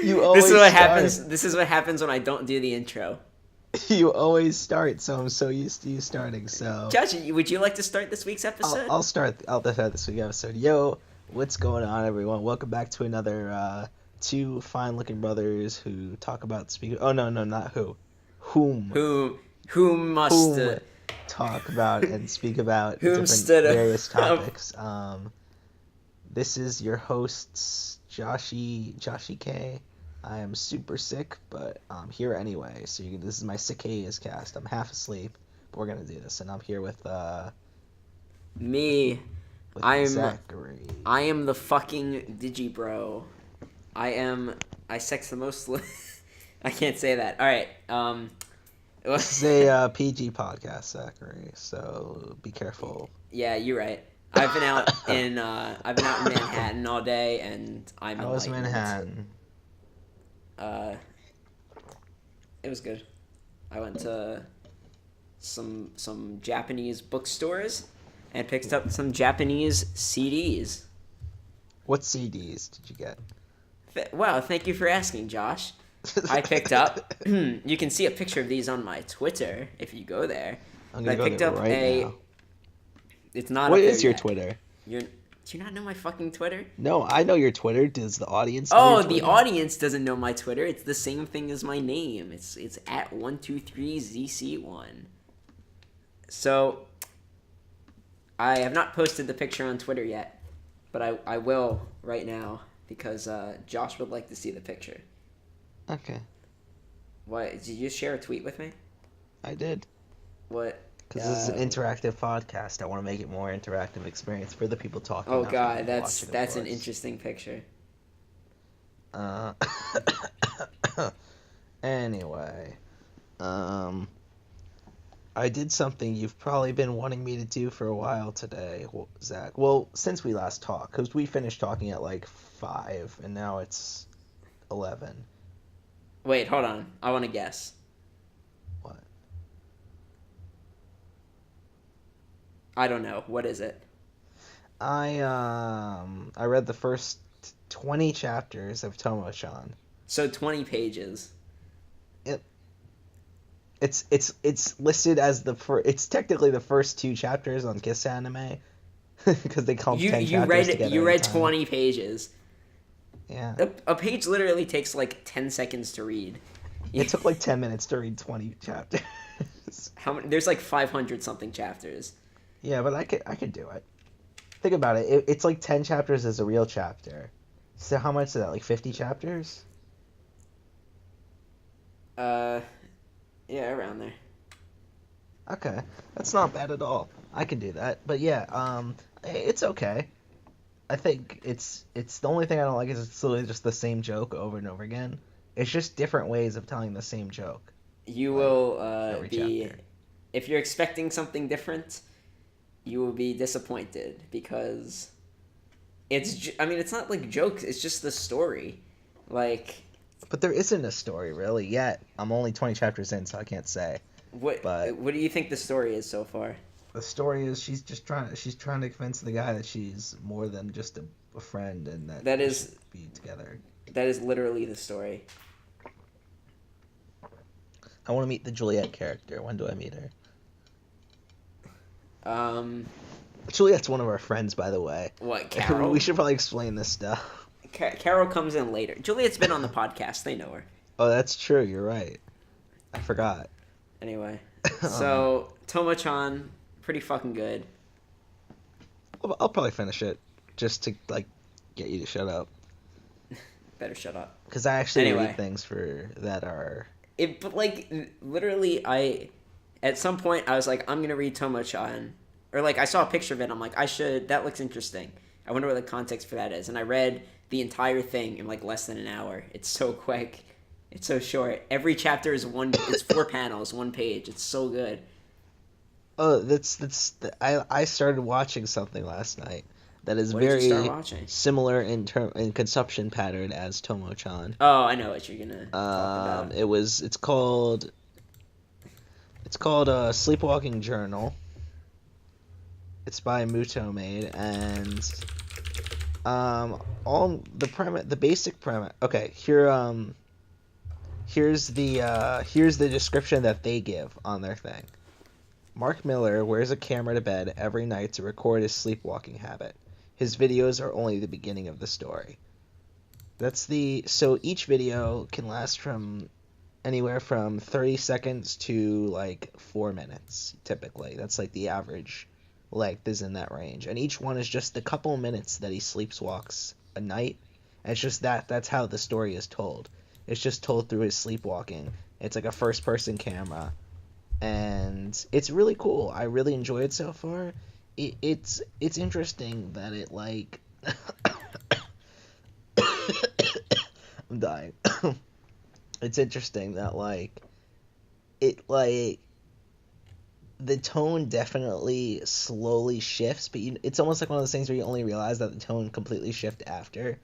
You always This is what happens when I don't do the intro. You always start, so I'm so used to you starting. So, Josh, would you like to start this week's episode? I'll start this week's episode. Yo, what's going on, everyone? Welcome back to another two fine-looking brothers who talk about speak. Oh no, not who. Whom must talk about and speak about different various topics. This is your hosts, Joshy K. I am super sick, but I'm here anyway. So this is my Sick cast. I'm half asleep, but we're gonna do this, and I'm here with me. With Zachary. I am the fucking Digibro. I sex the most. I can't say that. All right. This is a PG podcast, Zachary. So be careful. Yeah, you're right. I've been out in Manhattan all day, and I'm. How was Manhattan? It was good. I went to some Japanese bookstores and picked up some Japanese CDs. What CDs did you get? Wow, thank you for asking, Josh. I picked up. You can see a picture of these on my Twitter if you go there. I picked up now. It's not. What is your Twitter? Do you not know my fucking Twitter? No, I know your Twitter. Does the audience know your Twitter? The audience doesn't know my Twitter. It's the same thing as my name. It's at 123ZC1. So, I have not posted the picture on Twitter yet, but I will right now because Josh would like to see the picture. Okay. What, did you share a tweet with me? I did. What? Because this is an interactive podcast. I want to make it more interactive experience for the people talking. Oh god, that's an interesting picture. Anyway, I did something you've probably been wanting me to do for a while today, Zach. Well, since we last talked, because we finished talking at like 5, and now it's 11. Wait, hold on. I want to guess. What? I don't know. What is it? I read the first 20 chapters of Tomah Shawn. So 20 pages. It's listed as it's technically the first 2 chapters on Kiss Anime because they call them 10 chapters together. You read 20 pages. Yeah. A page literally takes like 10 seconds to read. It took like 10 minutes to read 20 chapters. How many? There's like 500 something chapters. Yeah, but I could do it. Think about it. It's like 10 chapters is a real chapter. So how much is that? Like 50 chapters? Yeah, around there. Okay. That's not bad at all. I can do that. But yeah, it's okay. I think it's the only thing I don't like is it's literally just the same joke over and over again. It's just different ways of telling the same joke. You will be chapter. If you're expecting something different, you will be disappointed because it's not like jokes, it's just the story. Like, but there isn't a story really yet. I'm only 20 chapters in, so I can't say. What do you think the story is so far? The story is she's trying to convince the guy that she's more than just a friend and that they should be together. That is literally the story. I want to meet the Juliet character. When do I meet her? Juliet's one of our friends, by the way. What, Carol? We should probably explain this stuff. Carol comes in later. Juliet's been on the podcast. They know her. Oh, that's true. You're right. I forgot. Anyway, so Tomah Shawn, pretty fucking good. I'll probably finish it just to get you to shut up. Better shut up. Because I actually read things that are. But literally, at some point I was like, I'm gonna read Tomah Shawn, or I saw a picture of it. I'm like, that looks interesting. I wonder what the context for that is. And I read the entire thing in less than an hour. It's so quick. It's so short. Every chapter is it's 4 panels, 1 page. It's so good. Oh, I started watching something last night that is very similar in consumption pattern as Tomah Shawn. Oh, I know what you're gonna talk about. It's called Sleepwalking Journal. It's by Muto Made, and All the basic premise. Okay, here's the description that they give on their thing. Mark Miller wears a camera to bed every night to record his sleepwalking habit. His videos are only the beginning of the story. So each video can last from anywhere from 30 seconds to like 4 minutes, typically. That's like the average length is in that range. And each one is just the couple minutes that he sleepwalks a night. And it's just that's how the story is told. It's just told through his sleepwalking. It's like a first person camera. And it's really cool. I really enjoy it so far. It's interesting that it like I'm dying. It's interesting that the tone definitely slowly shifts, but it's almost like one of those things where you only realize that the tone completely shifts after,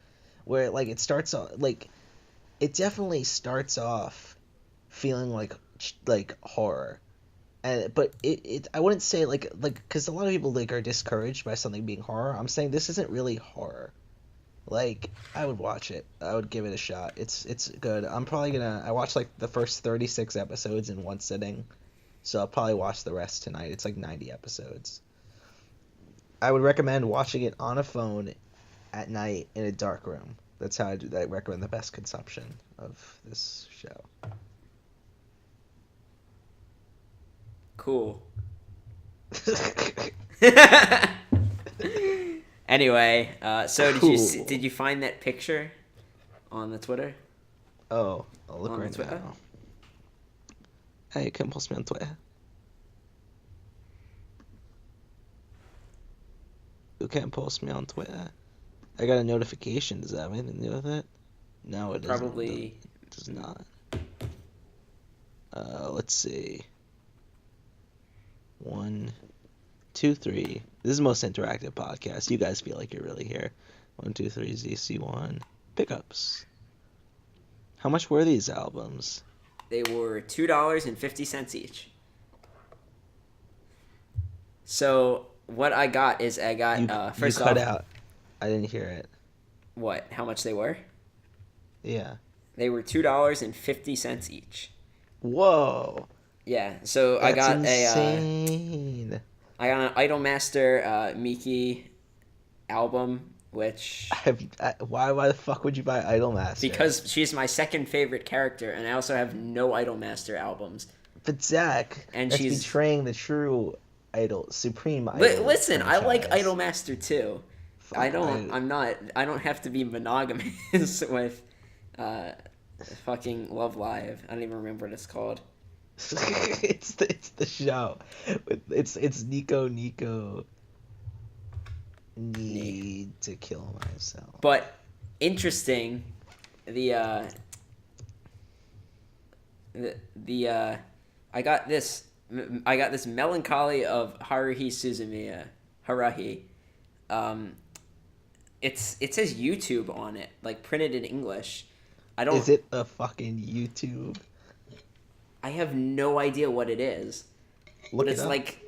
where like it starts off like it definitely starts off feeling like horror, but it I wouldn't say like because a lot of people like are discouraged by something being horror. I'm saying this isn't really horror. Like, I would watch it. I would give it a shot. It's good. I watched like the first 36 episodes in one sitting, so I'll probably watch the rest tonight. It's like 90 episodes. I would recommend watching it on a phone at night in a dark room. That's how I recommend the best consumption of this show. Cool. Anyway, so did you find that picture on the Twitter? Oh, I'll look right now. Hey, you can post me on Twitter. You can't post me on Twitter. I got a notification. Does that have anything to do with it? No, it doesn't. Probably. It does not. Let's see. 1, 2, 3. This is the most interactive podcast. You guys feel like you're really here. 1, 2, 3, ZC1. Pickups. How much were these albums? They were $2.50 each. So what I got is first you cut out. I didn't hear it. What? How much they were? Yeah. They were $2.50 each. Whoa. Yeah. So That's insane. I got an Idolmaster Miki album, which why the fuck would you buy Idolmaster? Because she's my second favorite character, and I also have no Idolmaster albums. But Zack, and that's she's betraying the true supreme idol. Listen, franchise. I like Idolmaster too. Fuck, I don't have to be monogamous with fucking Love Live. I don't even remember what it's called. it's the show. It's Nico need to kill myself. But interesting, I got this Melancholy of Haruhi Suzumiya. Haruhi. It says YouTube on it, like printed in English. Is it a fucking YouTube? I have no idea what it is. Look but it's it up. like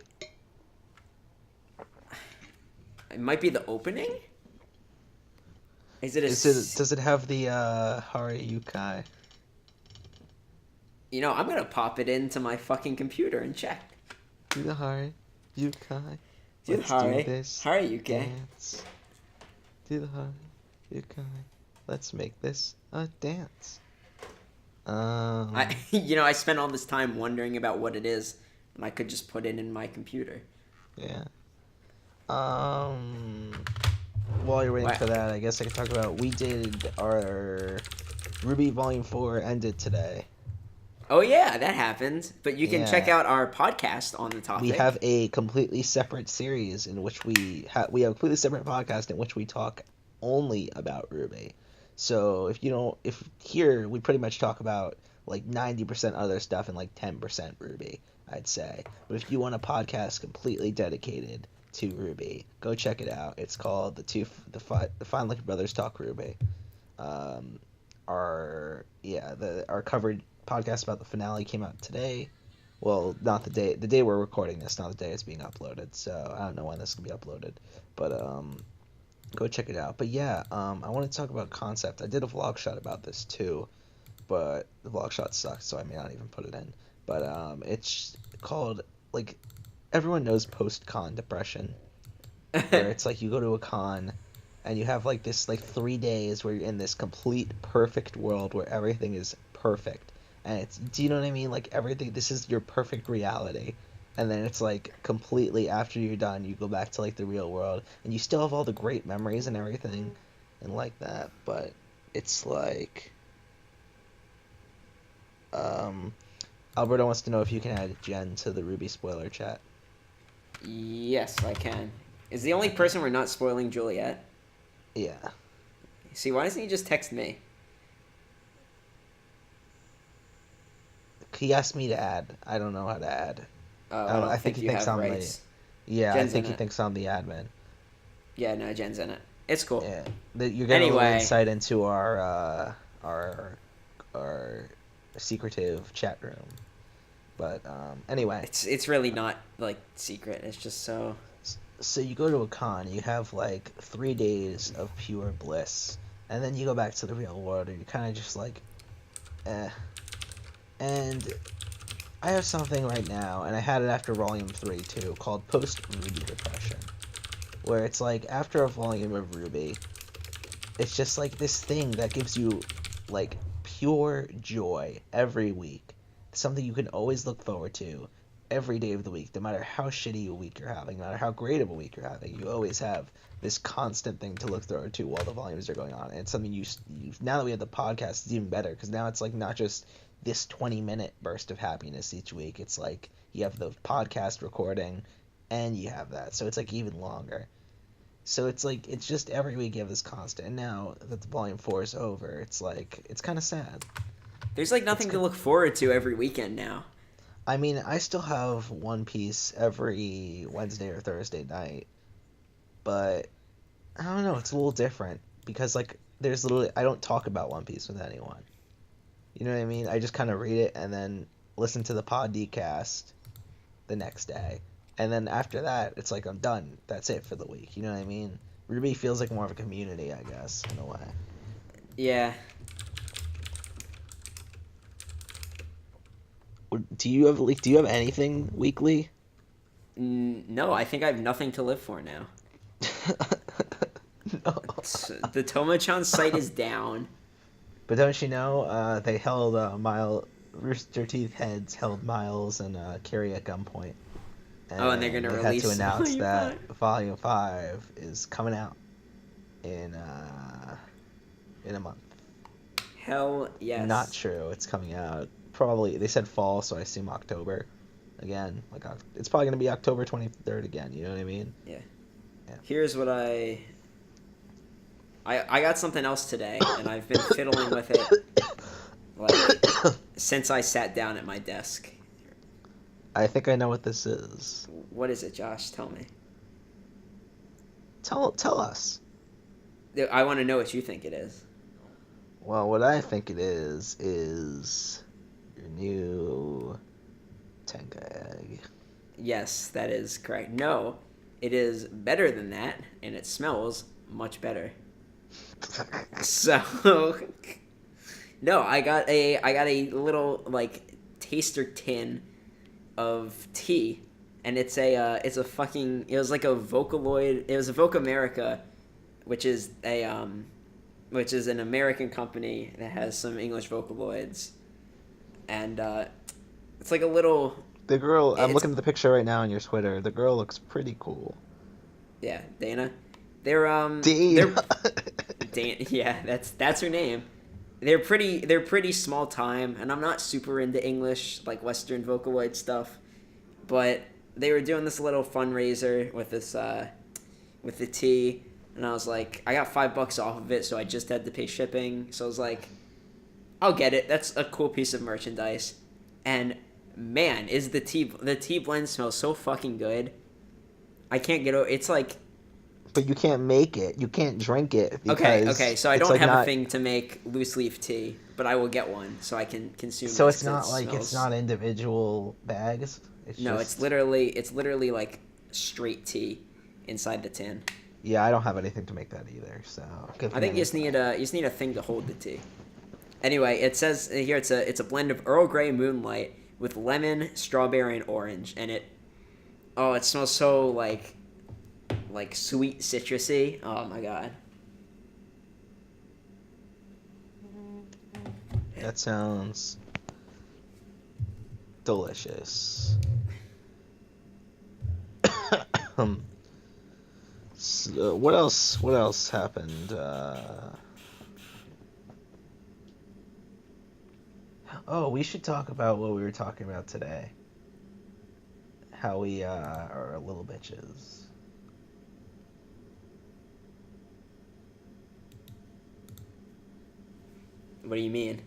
it might be the opening. Does it have the Haruyukai? You know, I'm gonna pop it into my fucking computer and check. Do the Haruyukai. Do the Haruyukai. Dance. Do the Haruyukai. Let's make this a dance. I spent all this time wondering about what it is, and I could just put it in my computer. Yeah. While you're waiting for that, I guess I can talk about we did our RWBY Volume 4 ended today. Oh yeah, that happened. But you can check out our podcast on the topic. We have a completely separate series in which we have a completely separate podcast in which we talk only about RWBY. So if here we pretty much talk about like 90% other stuff and like 10% RWBY, I'd say. But if you want a podcast completely dedicated to RWBY, go check it out. It's called the Fine Liquor Brothers Talk RWBY. Our covered podcast about the finale came out today. Well, not the day we're recording this, not the day it's being uploaded. So I don't know when this can be uploaded, but Go check it out. But yeah, I want to talk about concept. I did a vlog shot about this too, but the vlog shot sucked, so I may not even put it in. But it's called, like, everyone knows post-con depression, where it's like you go to a con and you have like this like 3 days where you're in this complete perfect world where everything is perfect, and it's, do you know what I mean? Like everything, this is your perfect reality. And then it's like completely after you're done, you go back to like the real world, and you still have all the great memories and everything, and like that. But it's like, Alberto wants to know if you can add Jen to the Ruby spoiler chat. Yes, I can. Is the only person we're not spoiling Juliet? Yeah. See, why doesn't he just text me? He asked me to add. I don't know how to add. I think he thinks I'm rights. Yeah, Jen's I think he thinks I'm the admin. Yeah, no, Jen's in it. It's cool. Yeah, you're getting a little insight into our secretive chat room. But anyway, it's really not like secret. It's just so. So you go to a con, you have like 3 days of pure bliss, and then you go back to the real world, and you're kind of just like, eh. And I have something right now, and I had it after Volume 3 too, called Post-Ruby Depression, where it's like after a volume of Ruby, it's just like this thing that gives you like pure joy every week, something you can always look forward to every day of the week, no matter how shitty a week you're having, no matter how great of a week you're having, you always have this constant thing to look forward to while the volumes are going on. And it's something you now that we have the podcast, it's even better, because now it's like not just this 20-minute burst of happiness each week. It's like you have the podcast recording and you have that, so it's like even longer. So it's like it's just every week you have this constant, and now that the volume 4 is over, it's like it's kind of sad. There's like nothing to look forward to every weekend now. I mean, I still have One Piece every Wednesday or Thursday night, but I don't know, it's a little different because like there's literally, I don't talk about One Piece with anyone. You know what I mean? I just kind of read it and then listen to the podcast the next day. And then after that, it's like I'm done. That's it for the week. You know what I mean? Ruby feels like more of a community, I guess, in a way. Yeah. Do you have anything weekly? No, I think I have nothing to live for now. No. The Tomah Shawn site is down. But don't you know, they held Rooster Teeth Heads held Miles and Carrie at gunpoint. And they're gonna release. Had to announce that Volume 5 is coming out in a month. Hell yes. Not true. It's coming out probably. They said fall, so I assume October. Again, like it's probably gonna be October 23rd again. You know what I mean? Yeah. Here's what I got something else today, and I've been fiddling with it like since I sat down at my desk. I think I know what this is. What is it, Josh? Tell me. Tell us. I want to know what you think it is. Well, what I think it is your new Tenka egg. Yes, that is correct. No, it is better than that, and it smells much better. So, no, I got a little like taster tin of tea, and it was like a Vocaloid. It was a Voc America, which is an American company that has some English Vocaloids, and it's like a little. The girl, I'm looking at the picture right now on your Twitter. The girl looks pretty cool. Yeah, Dana. They're Dana. Dana, yeah, that's her name. They're pretty small time, and I'm not super into English, like Western Vocaloid stuff, but they were doing this little fundraiser with this with the tea, and I was like, I got $5 off of it, so I just had to pay shipping. So I was like, I'll get it. That's a cool piece of merchandise. And man, is the tea blend smells so fucking good. I can't get over. It's like. But you can't make it. You can't drink it. Okay. So I don't have a thing to make loose leaf tea, but I will get one so I can consume. So it's not like it's not individual bags. It's literally like straight tea inside the tin. Yeah, I don't have anything to make that either. So I think you just need a thing to hold the tea. Anyway, it says here it's a blend of Earl Grey Moonlight with lemon, strawberry, and orange, and it smells so like sweet citrusy. Oh my god. That sounds delicious. So, what else? What else happened? We should talk about what we were talking about today. How we are little bitches. What do you mean?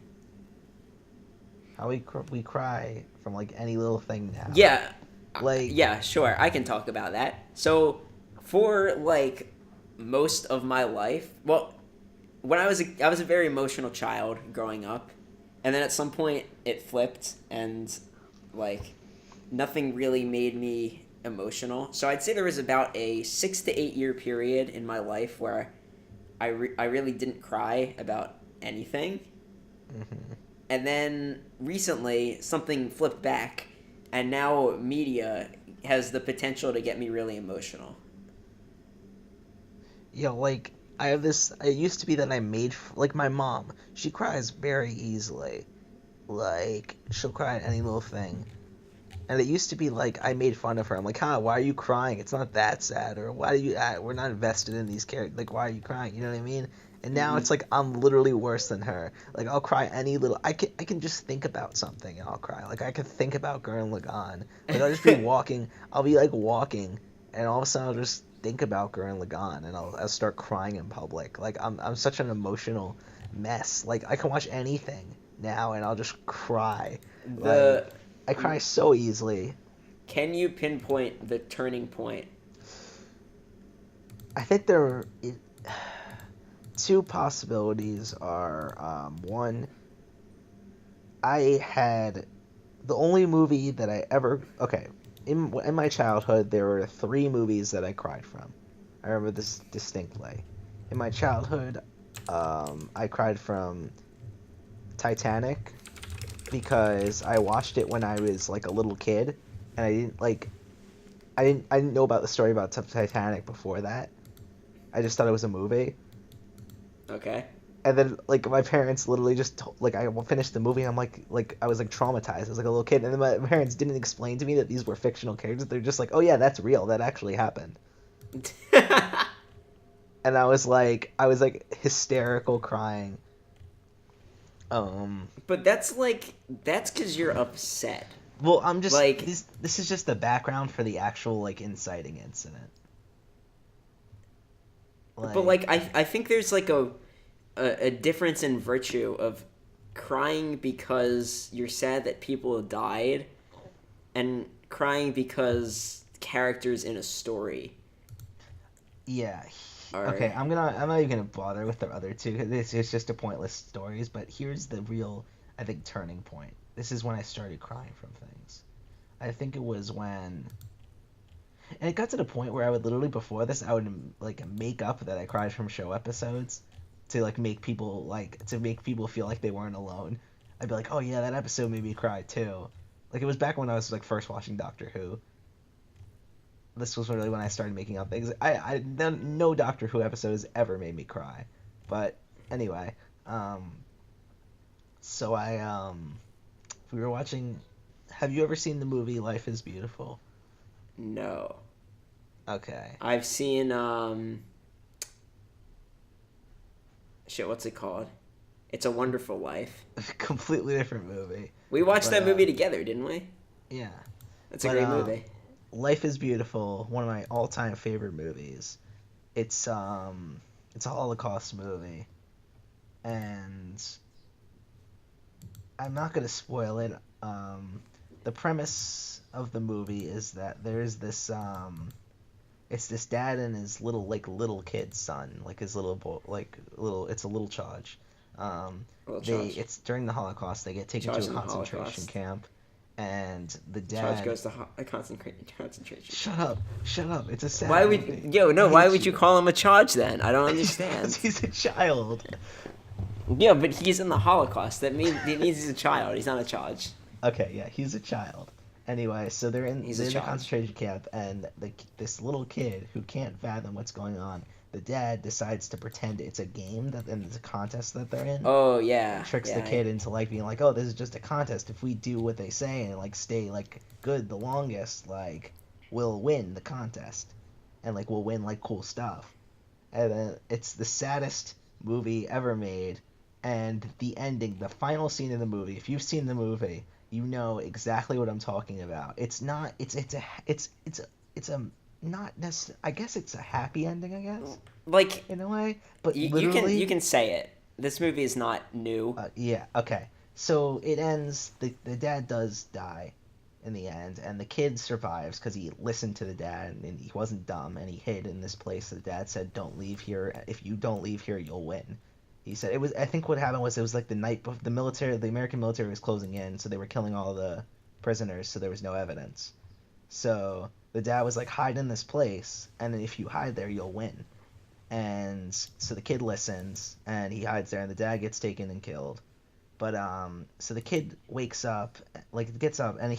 How we cry from like any little thing now. Yeah. Like yeah, sure. I can talk about that. So, for like most of my life, well, when I was a very emotional child growing up, and then at some point it flipped, and like nothing really made me emotional. So I'd say there was about a 6 to 8 year period in my life where I really didn't cry about anything. Mm-hmm. And then recently something flipped back, and now media has the potential to get me really emotional. Yeah, like I have this. It used to be that I made like my mom. She cries very easily. Like she'll cry at any little thing. And it used to be like I made fun of her. I'm like, why are you crying? It's not that sad. Or why do you? We're not invested in these characters. Like, why are you crying? You know what I mean? And now it's like I'm literally worse than her. Like I'll cry any little. I can just think about something and I'll cry. Like I could think about Gurren Lagann. Like I'll just be walking. I'll be like walking, and all of a sudden I'll just think about Gurren Lagann, and I'll start crying in public. Like I'm such an emotional mess. Like I can watch anything now and I'll just cry. Like, I cry so easily. Can you pinpoint the turning point? I think there are two possibilities. Are one, I had the only movie that I ever in my childhood there were 3 movies that I cried from. I remember this distinctly. In my childhood, I cried from Titanic, because I watched it when I was like a little kid, and I didn't know about the story about Titanic before that. I just thought it was a movie. Okay. And then like my parents literally just I finished the movie, and I'm like I was like traumatized. I was like a little kid, and then my parents didn't explain to me that these were fictional characters. They're just like, oh yeah, that's real. That actually happened. And I was like hysterical crying. But that's because you're upset. Well, I'm just like this is just the background for the actual like inciting incident. But like I think there's like a difference in virtue of crying because you're sad that people died, and crying because characters in a story. Yeah. Okay, I'm not even gonna bother with the other two, because it's just a pointless stories. But here's the real, I think, turning point. This is when I started crying from things. I think it was when, and it got to the point where I would literally, before this, I would like make up that I cried from show episodes to like make people feel like they weren't alone. I'd be like, oh yeah, that episode made me cry too. Like it was back when I was like first watching Doctor Who. This was really when I started making up things. No Doctor Who episode has ever made me cry, but anyway, so we were watching. Have you ever seen the movie Life is Beautiful? No. Okay. I've seen what's it called? It's a Wonderful Life. Completely different movie. We watched that movie together, didn't we? Yeah. That's a great movie. Life is Beautiful, one of my all-time favorite movies. It's a Holocaust movie, and I'm not gonna spoil it. The premise of the movie is that there's this it's this dad and his little kid son, like his little boy, it's a little charge. It's during the Holocaust. They get taken to a concentration camp, and the dad. Charge goes to concentration. Shut up! It's a sad. Why would you call him a charge then? I don't understand. He's a child. Yeah, but he's in the Holocaust. That means he's a child. He's not a charge. Okay, yeah, he's a child. Anyway, so they're in the concentration camp, and this little kid who can't fathom what's going on. The dad decides to pretend it's a game and it's a contest that they're in. Oh yeah. Tricks the kid into like being like, oh, this is just a contest. If we do what they say and like stay like good the longest, like we'll win the contest, and like we'll win like cool stuff. And then it's the saddest movie ever made, and the ending, the final scene of the movie. If you've seen the movie, you know exactly what I'm talking about. It's not. It's a not necessarily. I guess it's a happy ending. I guess. Like in a way, but you can say it. This movie is not new. Yeah. Okay. So it ends. The dad does die, in the end, and the kid survives because he listened to the dad and he wasn't dumb and he hid in this place. The dad said, "Don't leave here. If you don't leave here, you'll win." He said it was. I think what happened was it was like the night before the American military was closing in, so they were killing all the prisoners, so there was no evidence. So the dad was like, hide in this place, and then if you hide there, you'll win. And so the kid listens, and he hides there, and the dad gets taken and killed. But so the kid wakes up, gets up, and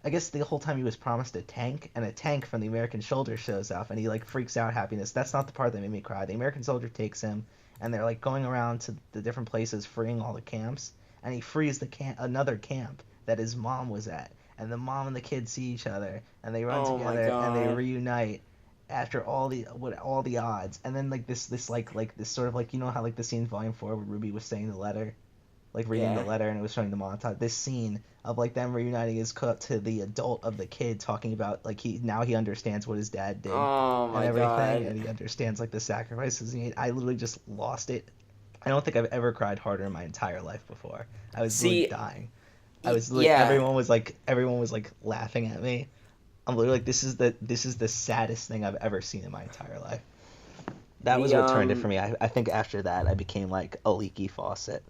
I guess the whole time he was promised a tank, and a tank from the American soldier shows up, and he like freaks out happiness. That's not the part that made me cry. The American soldier takes him, and they're like going around to the different places, freeing all the camps, and he frees another camp that his mom was at. And the mom and the kid see each other, and they run together, and they reunite after all the odds. And then like this sort of like, you know how like the scene in Volume 4 where Ruby was saying the letter, like reading the letter, and it was showing the montage. This scene of like them reuniting is cut to the adult of the kid talking about like he understands what his dad did and everything, God. And he understands like the sacrifices he made. I literally just lost it. I don't think I've ever cried harder in my entire life before. I was literally dying. I was like, everyone was like laughing at me. I'm literally like, this is the saddest thing I've ever seen in my entire life. That was what turned it for me. I think after that I became like a leaky faucet.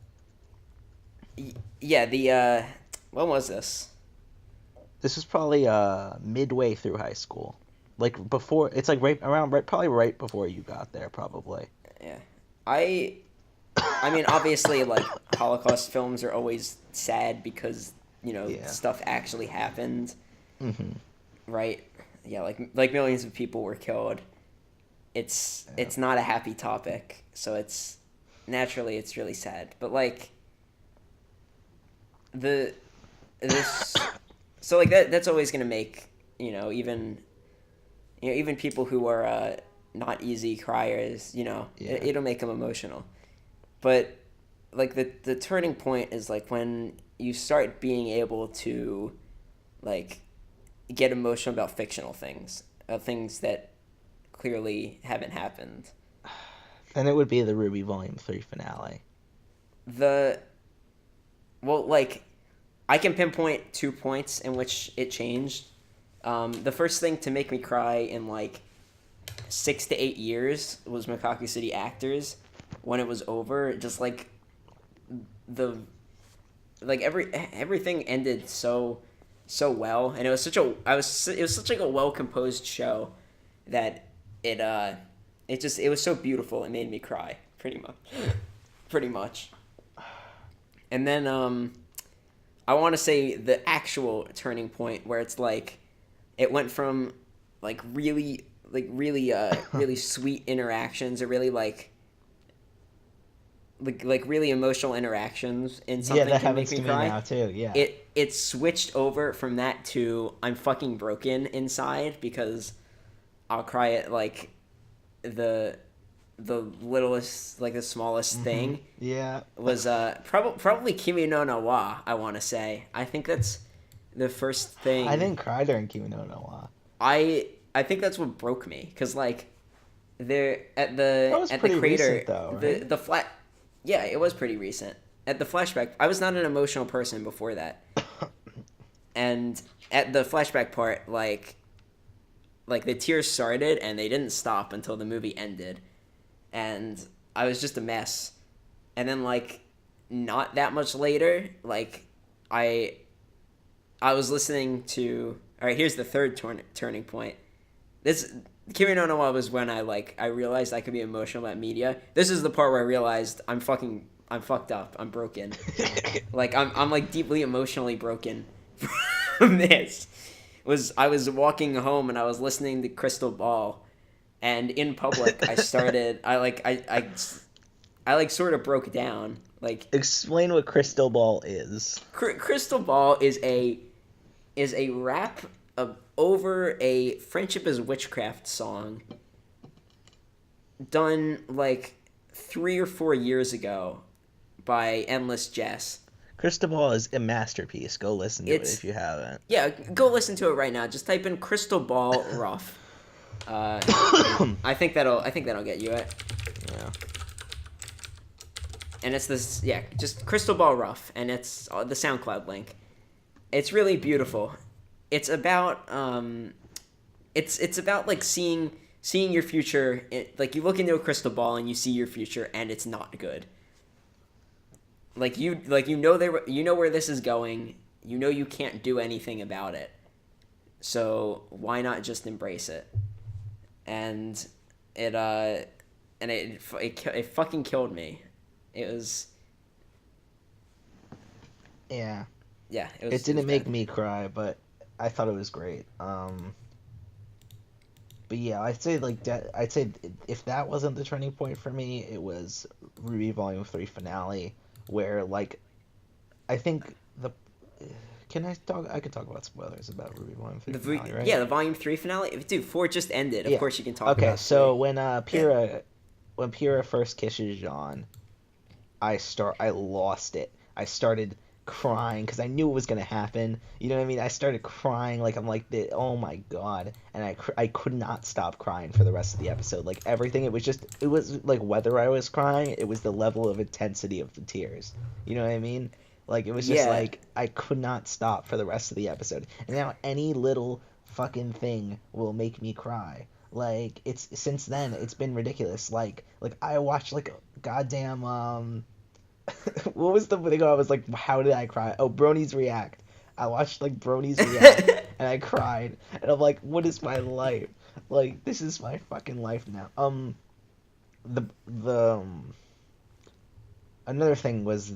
Yeah, when was this? This was probably midway through high school. Like before, it's like probably right before you got there, probably. Yeah. I mean, obviously, like, Holocaust films are always sad because, you know, stuff actually happened. Mm-hmm. Right? Yeah, like millions of people were killed. It's not a happy topic, so it's really sad. But, like, so, like, that's always going to make, even people who are not easy criers, it'll make them emotional. But, like, the turning point is, like, when you start being able to, like, get emotional about fictional things, things that clearly haven't happened. And it would be the Ruby Volume 3 finale. I can pinpoint 2 points in which it changed. The first thing to make me cry in, like, 6 to 8 years was Macaco City Actors. When it was over, just like everything ended so well, and it was such like a well composed show that it was so beautiful. It made me cry pretty much. And then I want to say the actual turning point where it's like it went from like really sweet interactions or really like really emotional interactions in something that can make me cry. Now too. Yeah. It switched over from that to I'm fucking broken inside because I'll cry at like the littlest, like the smallest thing. Yeah. Was probably Kimi no Na wa, I want to say. I think that's the first thing. I didn't cry during Kimi no Na wa. I think that's what broke me cuz like there at the crater recent, though, right? the flat. Yeah, it was pretty recent. At the flashback, I was not an emotional person before that. And at the flashback part, like the tears started and they didn't stop until the movie ended. And I was just a mess. And then like not that much later, like I I was listening to. All right, here's the third turning point. This Kimi no Wa was when I realized I could be emotional about media. This is the part where I realized I'm fucked up. I'm broken. Like I'm like deeply emotionally broken from this. I was walking home and I was listening to Crystal Ball, and in public I started I sort of broke down. Like, explain what Crystal Ball is. Crystal Ball is a rap over a Friendship is Witchcraft song done like 3 or 4 years ago by Endless Jess. Crystal Ball is a masterpiece. Go listen to it if you haven't. Yeah, go listen to it right now. Just type in Crystal Ball Rough. I think that'll get you it. Yeah. And it's this, just Crystal Ball Rough, and it's the SoundCloud link. It's really beautiful. It's about it's about like seeing your future. Like, you look into a crystal ball and you see your future, and it's not good. You know where this is going. You know you can't do anything about it. So why not just embrace it? And it fucking killed me. It was. Yeah. Yeah. It didn't make me cry, but I thought it was great. But yeah, I'd say if that wasn't the turning point for me, it was RWBY Volume 3 finale, where I think I could talk about spoilers about RWBY Volume 3 finale, right? Yeah, the Volume 3 finale. Dude, 4 just ended. Of course you can talk about it. Okay, so when Pyrrha first kisses Jean, I lost it. I started crying because I knew it was gonna happen. You know what I mean? I started crying oh my god, and I could not stop crying for the rest of the episode. Like, everything, it was like whether I was crying, it was the level of intensity of the tears. You know what I mean? Like, it was just I could not stop for the rest of the episode. And now any little fucking thing will make me cry. Like, since then it's been ridiculous. Like I watched goddamn what was the thing I was like, how did I cry? Oh, Bronies React. I watched Bronies React and I cried, and I'm like, what is my life? Like, this is my fucking life now. Another thing was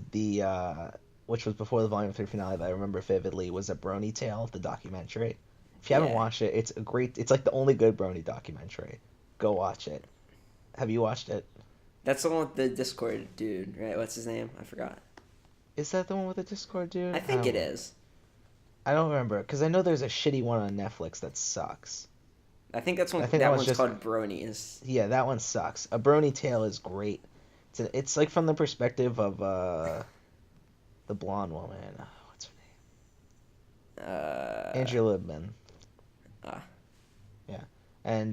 which was before the Volume 3 finale that I remember vividly, was A Brony Tale, the documentary. If you haven't watched it, it's like the only good Brony documentary. Go watch it. Have you watched it? That's the one with the Discord dude, right? What's his name? I forgot. Is that the one with the Discord dude? I think it is. I don't remember, because I know there's a shitty one on Netflix that sucks. I think that one's called Bronies. Yeah, that one sucks. A Brony Tale is great. It's like from the perspective of the blonde woman. What's her name? Andrea Libman. Yeah. And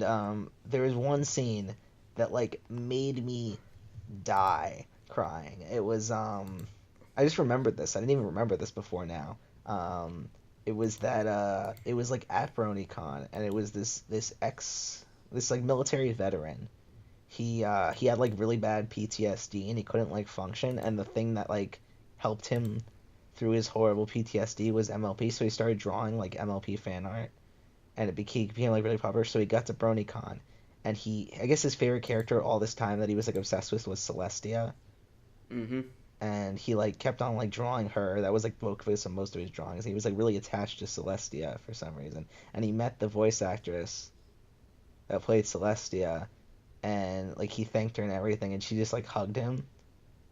there was one scene that made me die crying. It was I just remembered this. I didn't even remember this before now. It was that it was at BronyCon, and it was this military veteran. He had really bad PTSD, and he couldn't function, and the thing that helped him through his horrible PTSD was MLP, so he started drawing MLP fan art, and it became really popular. So he got to BronyCon, and I guess his favorite character all this time that he was obsessed with was Celestia. Mm-hmm. And he kept on drawing her. That was the focus of most of his drawings. He was really attached to Celestia for some reason. And he met the voice actress that played Celestia, and he thanked her and everything, and she just hugged him,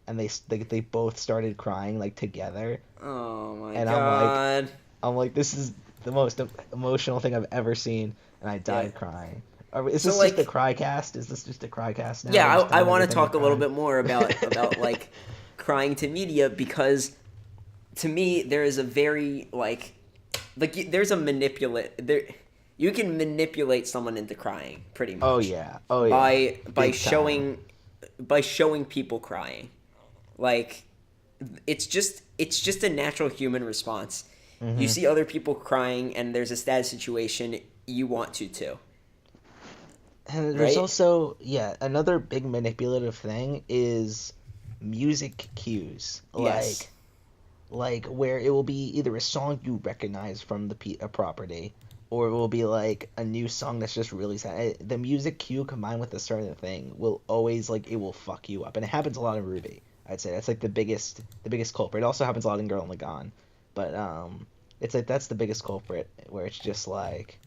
and they both started crying together. Oh my god. I'm like, this is the most emotional thing I've ever seen, and I died crying. Is this just a cry cast? Is this just a cry cast now? Yeah, I want to talk a little bit more about crying to media, because to me there is a very there's a you can manipulate someone into crying pretty much. Oh yeah. By showing people crying. It's just a natural human response. Mm-hmm. You see other people crying and there's a sad situation, you want to too. And there's also another big manipulative thing is music cues. Yes. like where it will be either a song you recognize from a property, or it will be like a new song that's just really sad. The music cue combined with the certain thing will always like it will fuck you up, and it happens a lot in Ruby. I'd say that's like the biggest culprit. It also happens a lot in Girl and Lagan, but it's like that's the biggest culprit where it's just like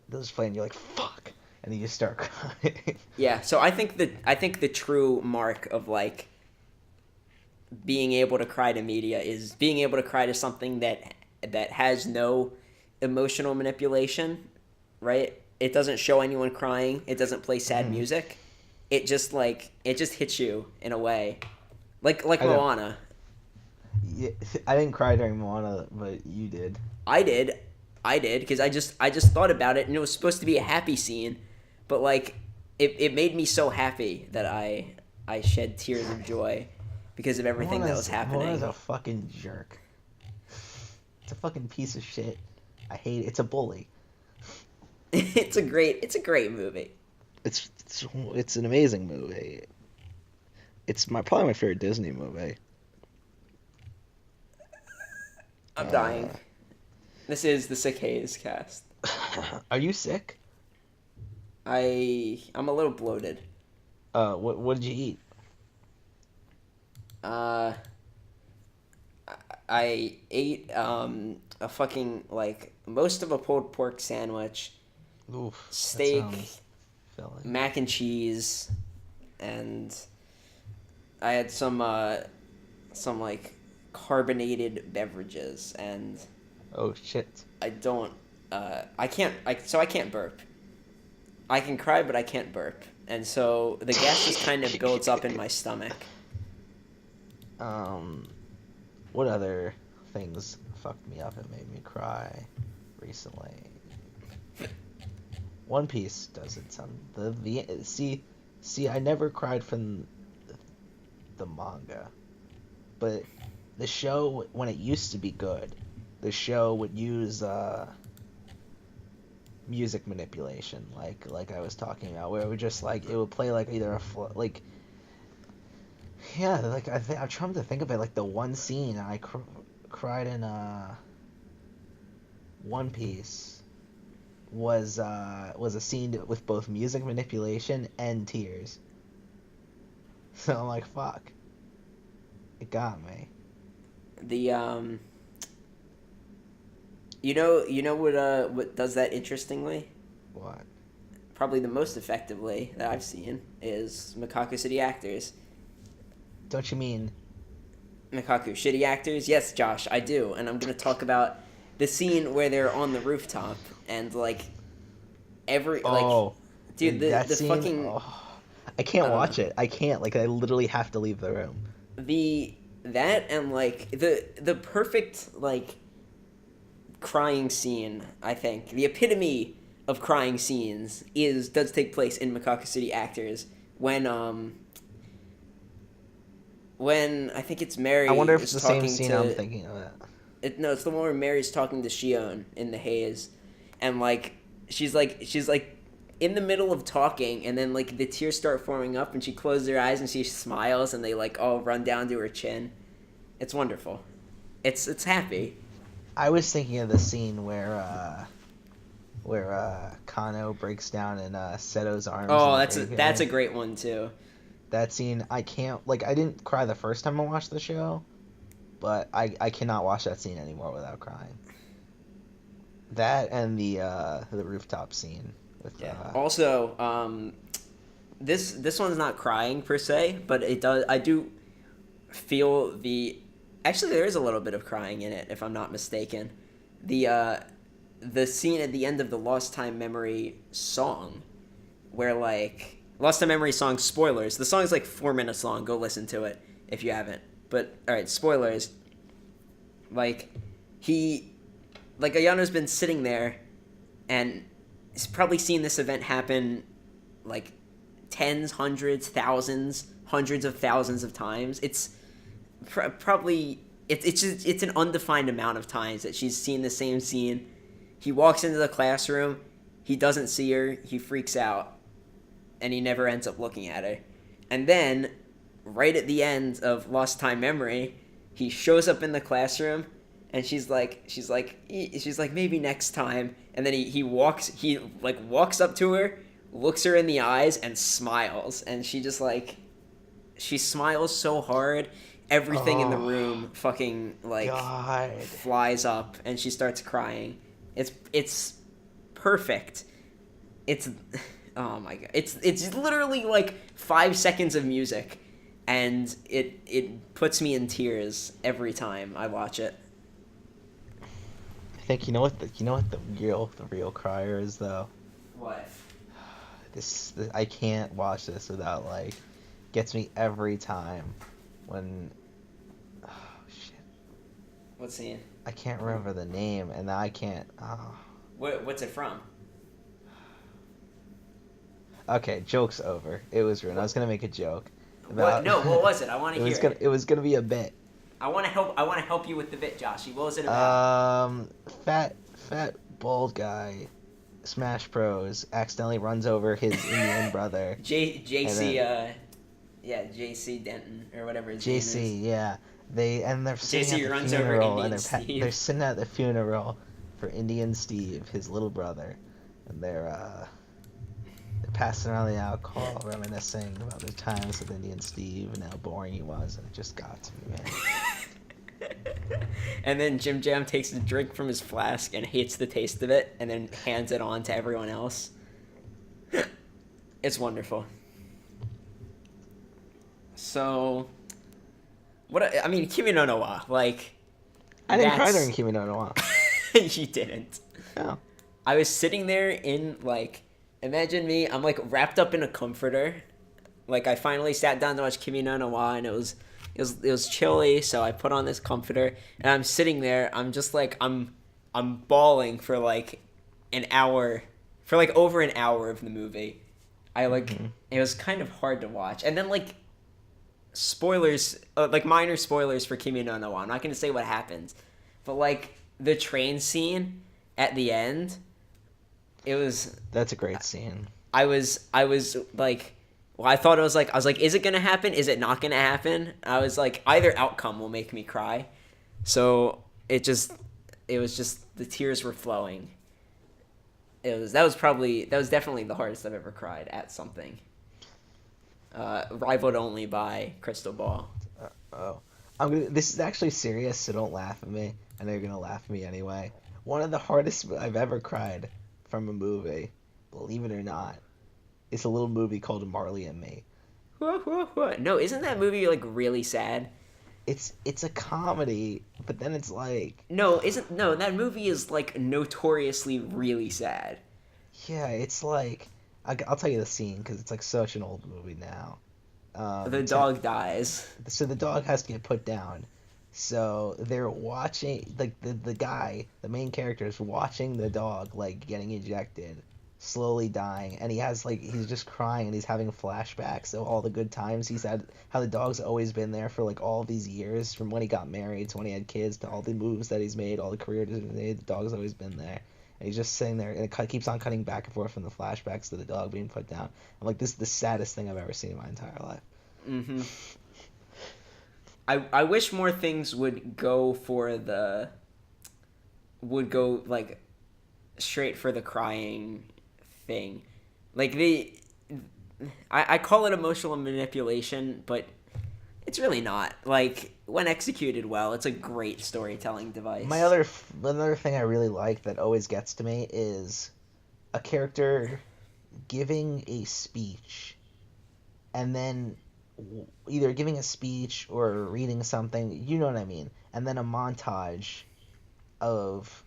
those play and you're like fuck, and then you start crying. Yeah, so I think the true mark of like being able to cry to media is being able to cry to something that has no emotional manipulation, right? It doesn't show anyone crying. It doesn't play sad music. It just hits you in a way, like Moana. Yeah, I didn't cry during Moana, but you did. I did, because I just thought about it, and it was supposed to be a happy scene, but like it made me so happy that I shed tears of joy because of everything that was happening. Moana's a fucking jerk. It's a fucking piece of shit. I hate it. It's a bully. It's a great movie. It's an amazing movie. It's probably my favorite Disney movie. I'm dying. This is the Sick Haze cast. Are you sick? I'm a little bloated. What did you eat? I ate a fucking like most of a pulled pork sandwich, Oof, steak, mac and cheese, and I had some like carbonated beverages, and oh shit. I can't burp. I can cry, but I can't burp, and so the gas just kind of builds up in my stomach. What other things fucked me up and made me cry recently? One Piece doesn't sound see I never cried from the manga, but the show, when it used to be good, the show would use music manipulation like I was talking about, where it would just like it would play like either like yeah, like I'm trying to think of it, like the one scene I cried in One Piece was a scene with both music manipulation and tears. So I'm like, fuck, it got me. The you know what does that interestingly? What? Probably the most effectively that I've seen is Makaku City Actors. Don't you mean Makaku Shitty Actors? Yes, Josh, I do, and I'm gonna talk about the scene where they're on the rooftop and like dude, the scene? fucking I can't watch it. I can't, like, I literally have to leave the room. That and like the perfect like crying scene, I think the epitome of crying scenes does take place in Makaku City Actors when I think it's Mary. I wonder if it's the same scene I'm thinking of. No, it's the one where Mary's talking to Shion in the haze, and like she's like in the middle of talking, and then like the tears start forming up, and she closes her eyes and she smiles, and they like all run down to her chin. It's wonderful. It's happy. I was thinking of the scene where Kano breaks down in Seto's arms. Oh, that's a great one too. That scene, I can't, like, I didn't cry the first time I watched the show, but I cannot watch that scene anymore without crying. That and the rooftop scene with Also, this one's not crying per se, but I do feel actually there is a little bit of crying in it, if I'm not mistaken. The scene at the end of the Lost Time Memory song, where like Lost Time Memory song, spoilers. The song is like 4 minutes long. Go listen to it if you haven't. But alright, spoilers. Like Ayano's been sitting there and he's probably seen this event happen like tens, hundreds, thousands, hundreds of thousands of times. It's probably it's an undefined amount of times that she's seen the same scene. He walks into the classroom, he doesn't see her, he freaks out, and he never ends up looking at her. And then, right at the end of Lost Time Memory, he shows up in the classroom, and she's like maybe next time, and then he walks up to her, looks her in the eyes, and smiles, and she just like she smiles so hard, everything in the room fucking like God. Flies up, and she starts crying. It's perfect. It's oh my God. It's literally like 5 seconds of music, and it puts me in tears every time I watch it. I think you know what the real crier is though. What? This I can't watch this without like gets me every time when oh shit. What scene? I can't remember the name, and I can't. What's it from? Okay, joke's over. It was ruined. I was gonna make a joke. About... No, what was it? I want to hear it. It was gonna be a bit. I want to help you with the bit, Joshy. What was it about? Fat bald guy, Smash Bros. Accidentally runs over his Indian brother. JC Denton or whatever his name is. JC, yeah. They're sitting at the funeral, and they're sitting at the funeral for Indian Steve, his little brother, and they're passing around the alcohol, reminiscing about the times with Indian Steve and how boring he was, and it just got to me, man. And then Jim Jam takes a drink from his flask and hates the taste of it, and then hands it on to everyone else. It's wonderful. So, Kimi no No wa, like... I didn't cry during Kimi no No wa. You didn't. No. I was sitting there in, like... Imagine me, I'm, like, wrapped up in a comforter. Like, I finally sat down to watch Kimi no No wa, and it was chilly, so I put on this comforter, and I'm sitting there, I'm just, like, I'm bawling for, like, an hour, for, like, over an hour of the movie. It was kind of hard to watch. And then, like, spoilers, like, minor spoilers for Kimi no No wa. I'm not going to say what happens, but, like, the train scene at the end... That's a great scene. I was like, well, I thought I was like, is it gonna happen? Is it not gonna happen? I was like, either outcome will make me cry. So it was just the tears were flowing. That was definitely the hardest I've ever cried at something. Rivaled only by Crystal Ball. This is actually serious, so don't laugh at me. I know you're gonna laugh at me anyway. One of the hardest I've ever cried from a movie, believe it or not, it's a little movie called Marley and Me. No, isn't that movie like really sad? It's a comedy, but then it's like that movie is like notoriously really sad. Yeah, it's like I'll tell you the scene because it's like such an old movie now. The dog dies. So the dog has to get put down. So they're watching, like, the main character is watching the dog, like, getting ejected, slowly dying, and he's just crying, and he's having flashbacks of all the good times he's had, how the dog's always been there for, like, all these years, from when he got married to when he had kids, to all the moves that he's made, all the career he's made, the dog's always been there. And he's just sitting there, and it keeps on cutting back and forth from the flashbacks to the dog being put down. I'm like, this is the saddest thing I've ever seen in my entire life. Mm-hmm. I wish more things would go like straight for the crying thing. Like I call it emotional manipulation, but it's really not. Like, when executed well, it's a great storytelling device. Another thing I really like that always gets to me is a character giving a speech and then either giving a speech or reading something, you know what I mean, and then a montage of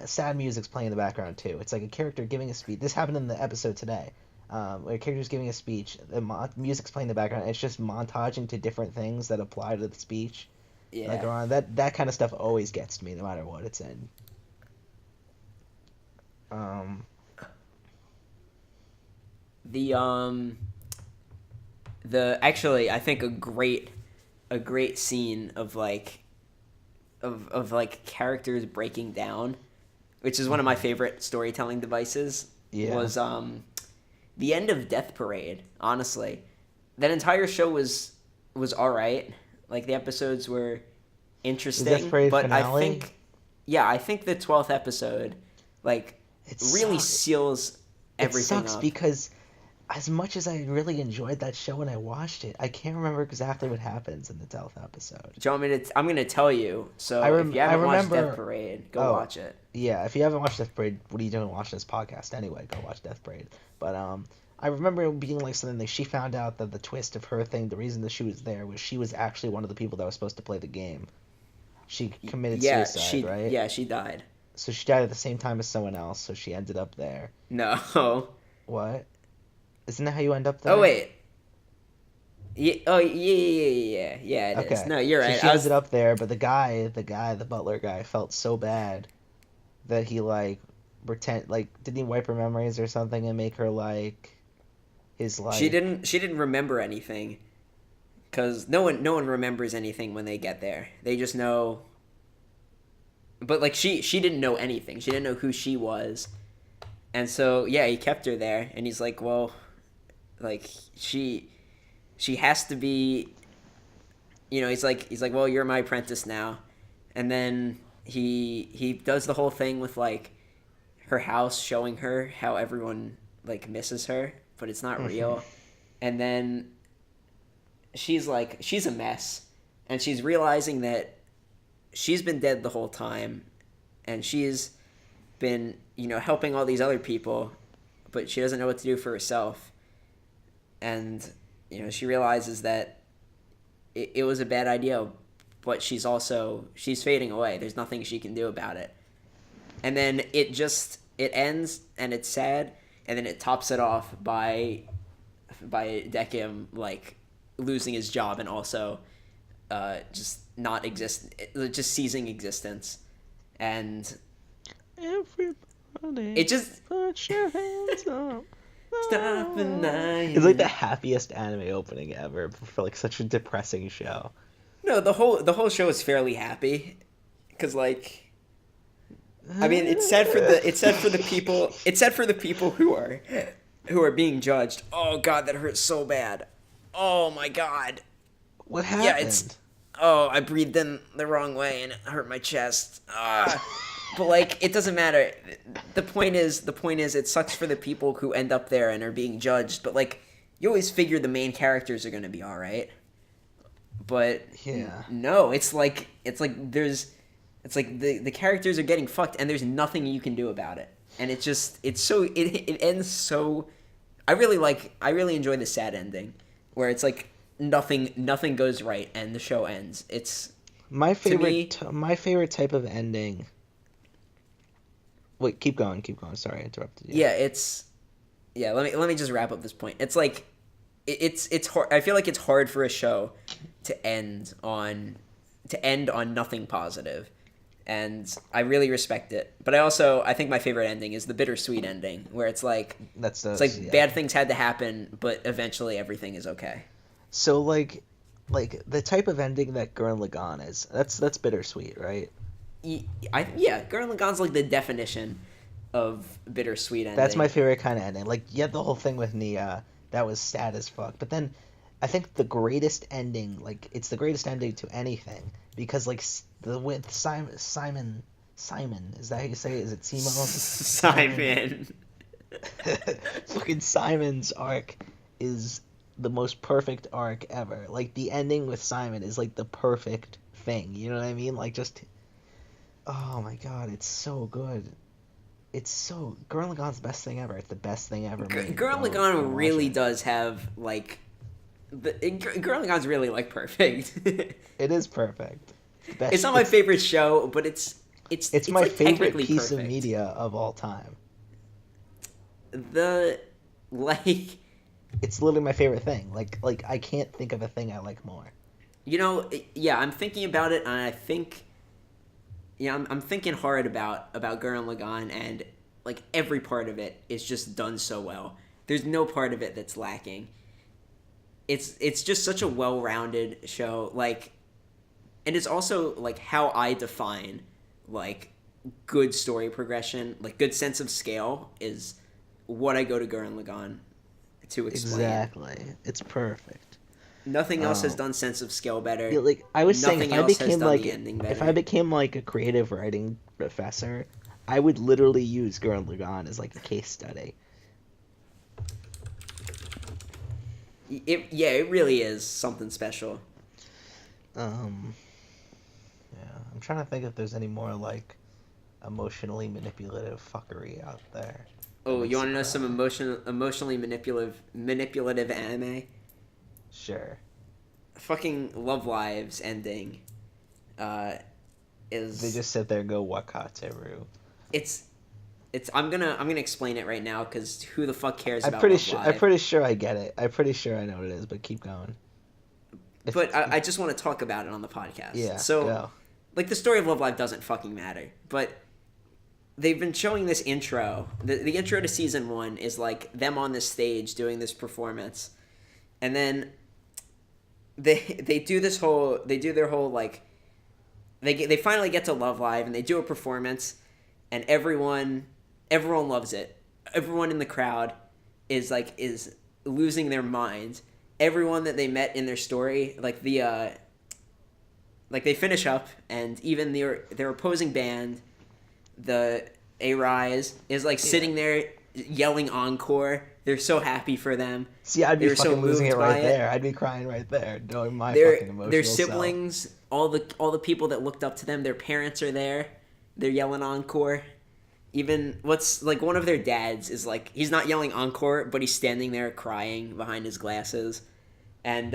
sad music's playing in the background too. It's like a character giving a speech. This happened in the episode today, where a character's giving a speech, the music's playing in the background, and it's just montaging to different things that apply to the speech. Yeah. Like around that kind of stuff always gets to me, no matter what it's in. Actually, I think a great scene of like characters breaking down, which is one of my favorite storytelling devices, was the end of Death Parade. Honestly, that entire show was all right. Like the episodes were interesting, Death Parade but finale? I think the 12th episode, like, really seals everything up. It sucks because as much as I really enjoyed that show when I watched it, I can't remember exactly what happens in the 12th episode. Do you want me to? I'm going to tell you. So if you haven't watched Death Parade, go watch it. Yeah, if you haven't watched Death Parade, what are you doing watching this podcast anyway? Go watch Death Parade. But I remember it being like something that she found out that the twist of her thing, the reason that she was there was she was actually one of the people that was supposed to play the game. She committed suicide, right? Yeah, she died. So she died at the same time as someone else, so she ended up there. No. What? Isn't that how you end up there? Oh, wait. Yeah, it okay. is. No, you're right. So she ended up there, but the butler guy, felt so bad that he, didn't he wipe her memories or something and make her, his life? She didn't remember anything, because no one remembers anything when they get there. They just know... But, she didn't know anything. She didn't know who she was. And so, yeah, he kept her there, and he's like, well, she has to be, he's like, well, you're my apprentice now. And then he does the whole thing with, her house showing her how everyone, misses her, but it's not real. And then she's a mess, and she's realizing that she's been dead the whole time, and she's been, helping all these other people, but she doesn't know what to do for herself. And, she realizes that it was a bad idea, but she's fading away. There's nothing she can do about it. And then it ends, and it's sad, and then it tops it off by Decim, losing his job and also just ceasing existence. And everybody, it just put your hands up. Stop the night. It's the happiest anime opening ever for such a depressing show. No, the whole show is fairly happy, because it's sad for the people who are being judged. Oh God, that hurts so bad. Oh my God. What happened? Yeah, I breathed in the wrong way and it hurt my chest. But it doesn't matter. The point is, it sucks for the people who end up there and are being judged. But you always figure the main characters are gonna be all right. But yeah, no, it's the characters are getting fucked and there's nothing you can do about it. And it ends so. I really enjoy the sad ending, where it's nothing goes right and the show ends. It's my favorite type of ending. Wait, keep going. Sorry, I interrupted you. Yeah, let me just wrap up this point. It's it's hard. I feel like it's hard for a show to end on nothing positive, and I really respect it. But I think my favorite ending is the bittersweet ending, where it's bad things had to happen, but eventually everything is okay. So the type of ending that Gurren Lagann is, that's bittersweet, right? Gurren Lagann's the definition of bittersweet ending. That's my favorite kind of ending. You had the whole thing with Nia, that was sad as fuck. But then, I think the greatest ending, it's the greatest ending to anything, because with Simon, is that how you say it? Is it Simo? Simon. Fucking Simon's arc is the most perfect arc ever. The ending with Simon is the perfect thing. You know what I mean? Oh my God, it's so good. Gurren Lagann's the best thing ever. It's the best thing ever made. Gurren Lagann really does have Gurren Lagann's really perfect. It is perfect. It's not my favorite show, but it's my favorite piece of media of all time. It's literally my favorite thing. I can't think of a thing I like more. I'm thinking about it, and I think. Yeah, I'm thinking hard about Gurren Lagann, and every part of it is just done so well. There's no part of it that's lacking. It's just such a well-rounded show, and it's also how I define good story progression, good sense of scale is what I go to Gurren Lagann to explain. Exactly, it's perfect. Nothing else has done Sense of Scale better. Yeah, like I was saying, Nothing else has done the ending better. if I became like a creative writing professor, I would literally use Gurren Lagann as like a case study. It really is something special. Yeah, I'm trying to think if there's any more like emotionally manipulative fuckery out there. Oh, you want to know some emotionally manipulative anime? Sure. Fucking Love Live's ending is... They just sit there and go, Wakateru. It's I'm gonna explain it right now, because who the fuck cares about Love Live? I'm pretty sure I get it. I'm pretty sure I know what it is, but keep going. But I just want to talk about it on the podcast. Yeah, so, go. Like, the story of Love Live doesn't fucking matter, but they've been showing this intro. The intro to season 1 is, like, them on this stage doing this performance. And then they do their whole, like, they finally get to Love Live, and they do a performance, and everyone loves it. Everyone in the crowd is losing their minds. Everyone that they met in their story, like they finish up, and even their opposing band, the A-Rise, is like sitting there yelling encore. They're so happy for them. See, I'd be fucking losing it right there. I'd be crying right there, knowing my fucking emotional Their siblings, all the people that looked up to them, their parents are there. They're yelling encore. Even one of their dads is like, he's not yelling encore, but he's standing there crying behind his glasses, and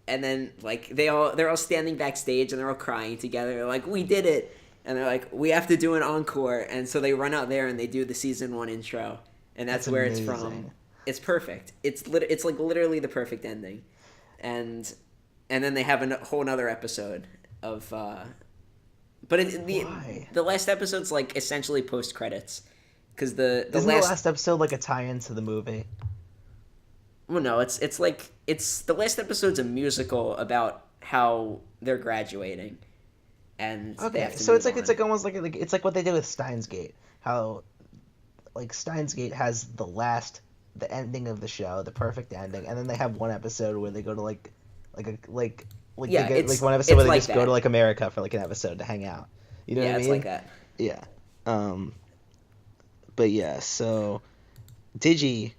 then like they're all standing backstage and they're all crying together. They're like, we did it, and they're like, we have to do an encore, and so they run out there and they do the season 1 intro, and that's where amazing. It's from. It's perfect. It's like literally the perfect ending, and then they have a whole nother episode of. But the last episode's like essentially post credits, because the last episode like a tie-in to the movie. Well, no, it's the last episode's a musical about how they're graduating, and okay, so it's like almost like it's like what they did with Steins Gate. How like Steins Gate has the ending of the show, the perfect ending, and then they have one episode where they go to like one episode where they just go to like America for like an episode to hang out. You know what I mean? Yeah, it's like that. Yeah. But yeah, so Digi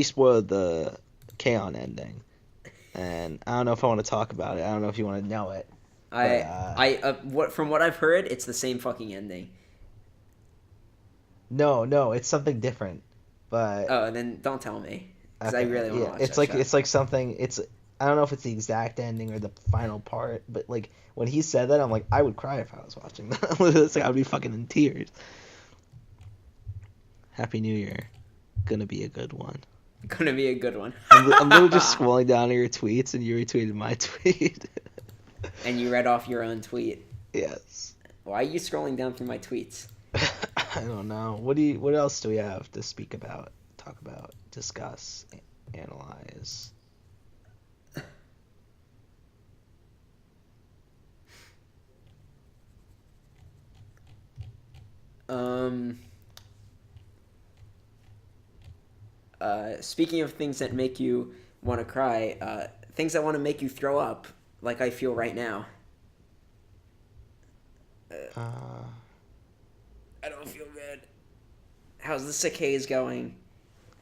spoiled the K-On! Ending, and I don't know if I want to talk about it. I don't know if you want to know it. From what I've heard, it's the same fucking ending. No, it's something different. But then don't tell me, because I really want to watch it's that like show. It's like something. I don't know if it's the exact ending or the final part, but like when he said that, I'm like, I would cry if I was watching that. It's like I'd be fucking in tears. Happy New Year, gonna be a good one. Gonna be a good one. I'm literally just scrolling down to your tweets, and you retweeted my tweet. And you read off your own tweet. Yes. Why are you scrolling down through my tweets? I don't know. What else do we have to speak about, talk about, discuss, analyze? Speaking of things that make you want to cry, things that want to make you throw up, like I feel right now. I don't feel good. How's the sick haze going?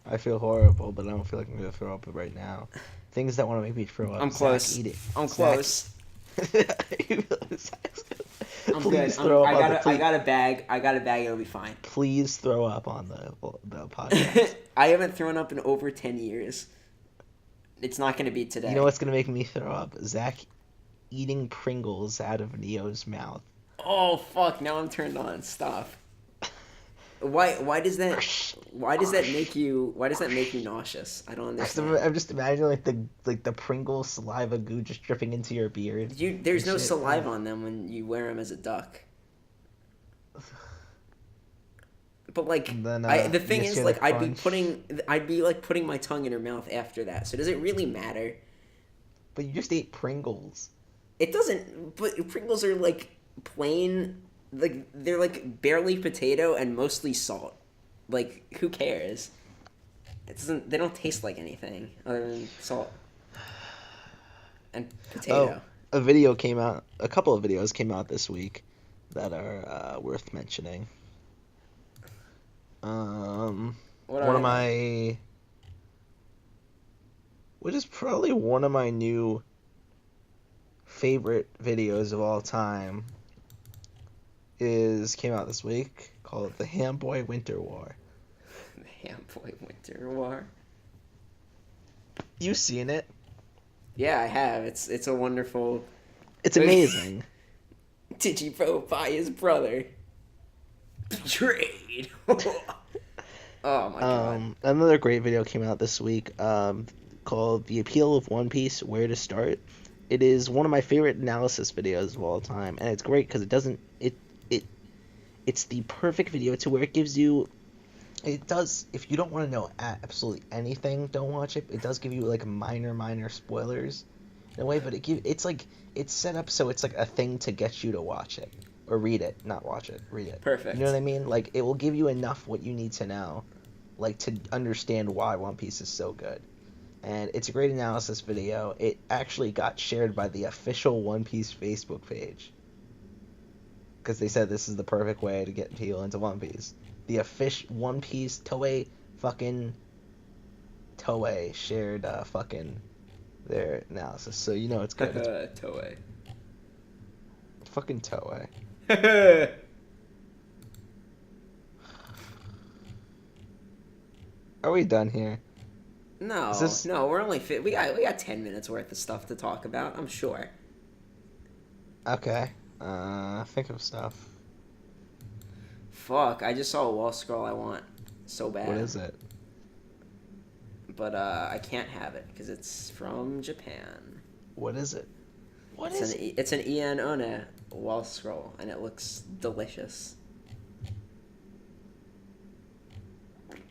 I feel horrible, but I don't feel like I'm gonna throw up right now. Things that want to make me throw up. I'm close. Zach, eat it. I'm close. I'm please good. Throw I up got a bag. It'll be fine. Please throw up on the podcast. I haven't thrown up in over 10 years. It's not going to be today. You know what's going to make me throw up? Zach eating Pringles out of Neo's mouth. Oh fuck! Now I'm turned on. Stop. Why does that make you nauseous? I don't understand. I'm just imagining the Pringle saliva goo just dripping into your beard. There's no saliva on them when you wear them as a duck. But like, then, the thing is, like, I'd be putting my tongue in her mouth after that. So does it really matter? But you just ate Pringles. It doesn't. But Pringles are like plain. Like, they're like barely potato and mostly salt. Like, who cares? They don't taste like anything other than salt. And potato. A couple of videos came out this week that are worth mentioning. Which is probably one of my new favorite videos of all time came out this week, called The Ham-Boy Winter War. The Ham-Boy Winter War? You've seen it? Yeah, I have. It's a wonderful... It's amazing. Digipro by his brother. Betrayed. Oh my god. Another great video came out this week called The Appeal of One Piece, Where to Start. It is one of my favorite analysis videos of all time, and it's great because it's the perfect video to where it gives you... It does, if you don't want to know absolutely anything, don't watch it. It does give you like minor spoilers in a way, but it's set up so it's like a thing to get you to watch it or read it, not watch it, read it. Perfect. You know what I mean? Like it will give you enough what you need to know, like to understand why One Piece is so good. And it's a great analysis video. It actually got shared by the official One Piece Facebook page because they said this is the perfect way to get people into One Piece. The official One Piece Toei shared their analysis, so you know it's good. Toei. Fucking Toei. Are we done here? No, we're only we got 10 minutes worth of stuff to talk about, I'm sure. Okay. Think of stuff. Fuck, I just saw a wall scroll I want so bad. What is it? But I can't have it because it's from Japan. What is it? It's an Ian One wall scroll, and it looks delicious.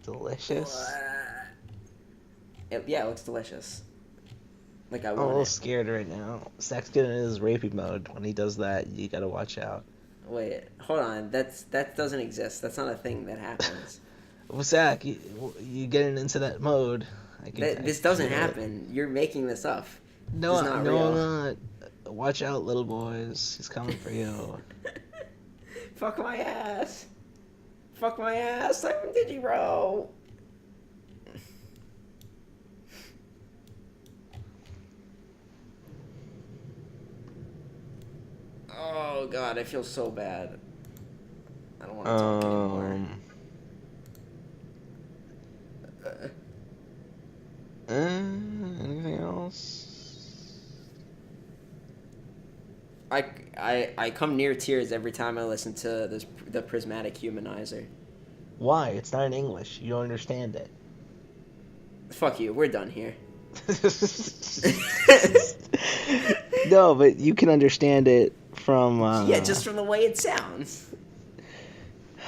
Delicious? It looks delicious. Like I I'm a little scared right now. Zack's getting in his rapey mode. When he does that, you gotta watch out. Wait, hold on. That doesn't exist. That's not a thing that happens. Well, Zack, you getting into that mode. This doesn't happen. You're making this up. No, I'm not. Watch out, little boys. He's coming for you. Fuck my ass. Fuck my ass. I'm Digibro. Oh god, I feel so bad. I don't want to talk anymore. Anything else? I come near tears every time I listen to the Prismatic Humanizer. Why? It's not in English. You don't understand it. Fuck you. We're done here. No, but you can understand it from... Yeah, just from the way it sounds.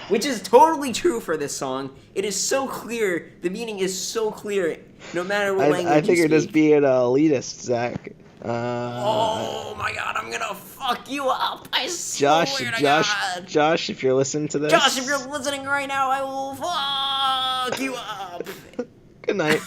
Which is totally true for this song. It is so clear. The meaning is so clear, no matter what language I think you you're speak. just being elitist, Zack. Oh my god, I'm gonna fuck you up. I swear to God. Josh, if you're listening to this... Josh, if you're listening right now, I will fuck you up. Good night.